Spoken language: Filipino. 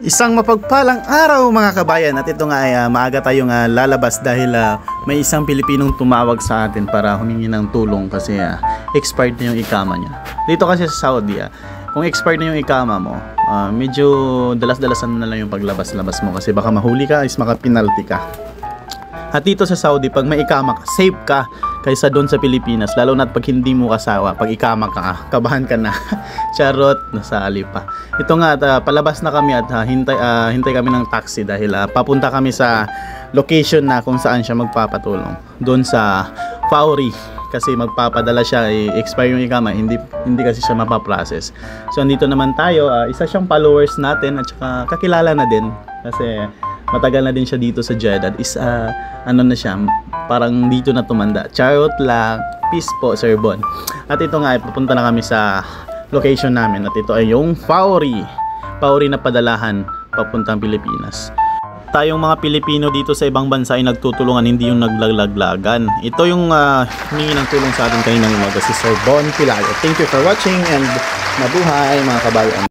Isang mapagpalang araw mga kabayan, at ito nga ay maaga tayong lalabas dahil may isang Pilipinong tumawag sa atin para humingi ng tulong kasi expired na yung ikama niya. Dito kasi sa Saudi, kung expired na yung ikama mo, medyo dalas-dalasan mo na lang yung paglabas-labas mo kasi baka mahuli ka is maka-penalty ka. At dito sa Saudi, pag may ikama ka, safe ka kaysa doon sa Pilipinas, lalo na pag hindi mo kasawa, pag ikama ka, kabahan ka na. Charot, nasali pa. Ito nga, palabas na kami at hintay kami ng taxi dahil papunta kami sa location na kung saan siya magpapatulong. Doon sa Fawri, kasi magpapadala siya, expire yung ikama, hindi kasi siya mapaprocess. So andito naman tayo, isa siyang followers natin at saka kakilala na din kasi matagal na din siya dito sa Jeddah. Is ano na siya, parang dito na tumanda. Charot lang. Peace po, Sir Bon. At ito nga, pupunta na kami sa location namin. At ito ay yung Fawri na padalahan papuntang Pilipinas. Tayong mga Pilipino dito sa ibang bansa ay nagtutulungan, hindi yung naglaglagan. Ito yung humingi ng tulong sa atin kaninang umaga, si Sir Bon Pilayo. Thank you for watching and mabuhay mga kabayan.